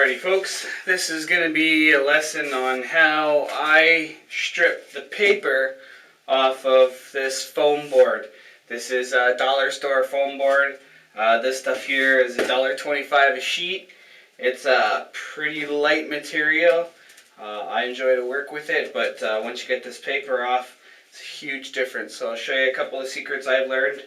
Alrighty folks, this is going to be a lesson on how I strip the paper off of this foam board. This is a dollar store foam board. This stuff here is $1.25 a sheet. It's a pretty light material. I enjoy to work with it, but once you get this paper off, it's a huge difference. So I'll show you a couple of secrets I've learned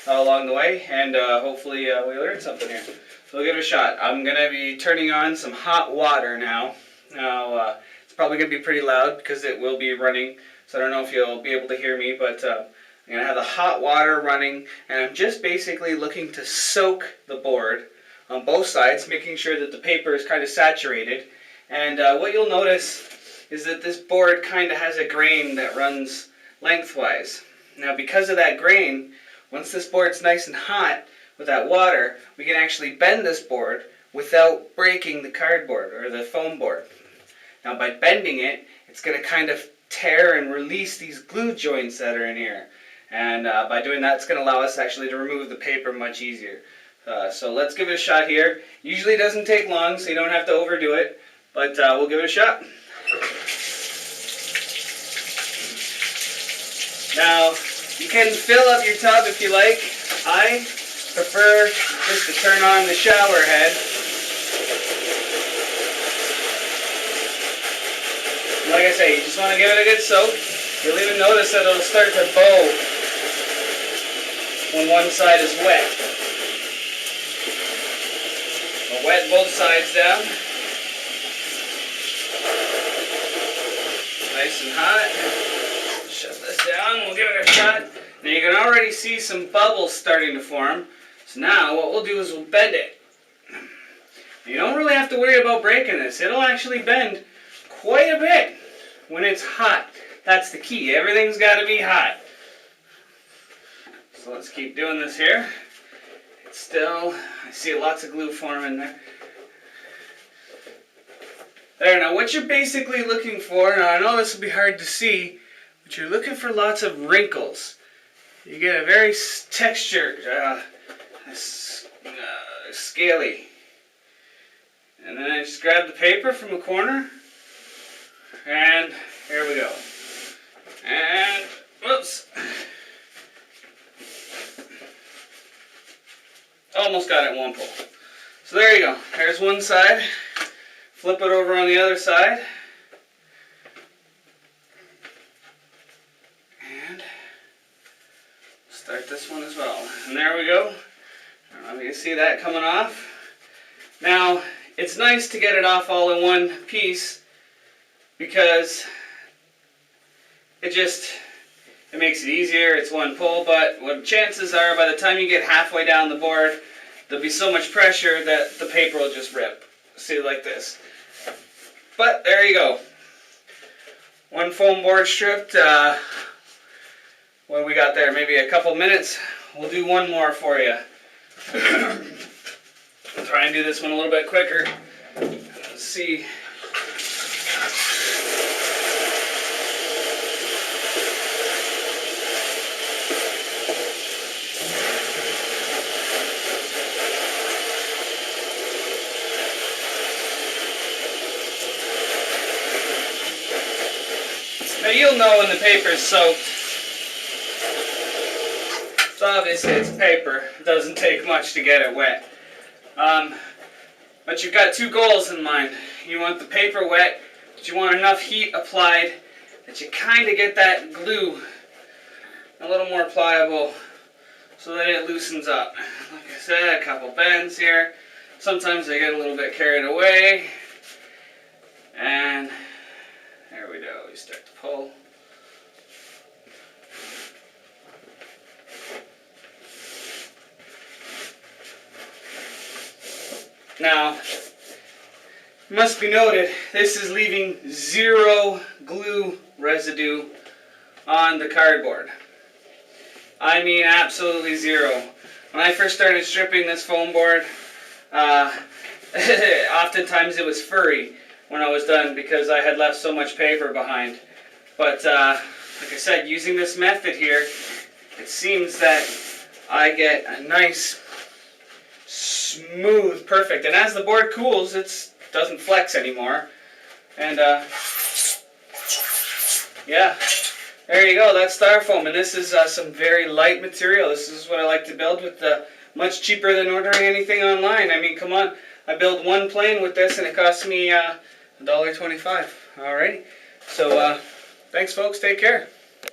along the way, and hopefully we learned something here. So we'll give it a shot. I'm going to be turning on some hot water now. It's probably going to be pretty loud because it will be running, so I don't know if you'll be able to hear me, but I'm going to have the hot water running, and I'm just basically looking to soak the board on both sides, making sure that the paper is kind of saturated. And what you'll notice is that this board kind of has a grain that runs lengthwise. Now because of that grain, once this board's nice and hot with that water, we can actually bend this board without breaking the cardboard or the foam board. Now by bending it, it's going to kind of tear and release these glue joints that are in here. And by doing that, it's going to allow us actually to remove the paper much easier. So let's give it a shot here. Usually it doesn't take long, so you don't have to overdo it, but we'll give it a shot. Now, you can fill up your tub if you like. I prefer just to turn on the shower head. Like I say, you just want to give it a good soak. You'll even notice that it'll start to bow when one side is wet. I'll wet both sides down. Nice and hot. Shut this down, we'll give it a shot. Now you can already see some bubbles starting to form. So now what we'll do is we'll bend it. You don't really have to worry about breaking this. It'll actually bend quite a bit when it's hot. That's the key. Everything's got to be hot. So let's keep doing this here. It's still, I see lots of glue forming there. There, now what you're basically looking for, now I know this will be hard to see, but you're looking for lots of wrinkles. You get a very textured, scaly. And then I just grab the paper from a corner, and here we go. And, whoops. Almost got it in one pull. So there you go. There's one side. Flip it over on the other side. And start this one as well. And there we go. I don't know if you can see that coming off. Now, it's nice to get it off all in one piece because it makes it easier. It's one pull, but what chances are by the time you get halfway down the board, there'll be so much pressure that the paper will just rip. See, like this. But there you go. One foam board stripped. What do we got there? Maybe a couple minutes. We'll do one more for you. I'll try and do this one a little bit quicker. Let's see. Now you'll know when the paper is soaked. So obviously it's paper. It doesn't take much to get it wet. But you've got two goals in mind. You want the paper wet, but you want enough heat applied that you kind of get that glue a little more pliable so that it loosens up. Like I said, a couple bends here. Sometimes I get a little bit carried away. And there we go. We start to pull. Now, it must be noted, this is leaving zero glue residue on the cardboard. I mean absolutely zero. When I first started stripping this foam board, oftentimes it was furry when I was done because I had left so much paper behind. But like I said, using this method here, it seems that I get a nice smooth, perfect. And as the board cools, it's doesn't flex anymore. And yeah, there you go. That's Styrofoam, and this is some very light material. This is what I like to build with. Much cheaper than ordering anything online. I mean, come on. I built one plane with this, and it cost me $1.25. Alrighty. So, thanks, folks. Take care.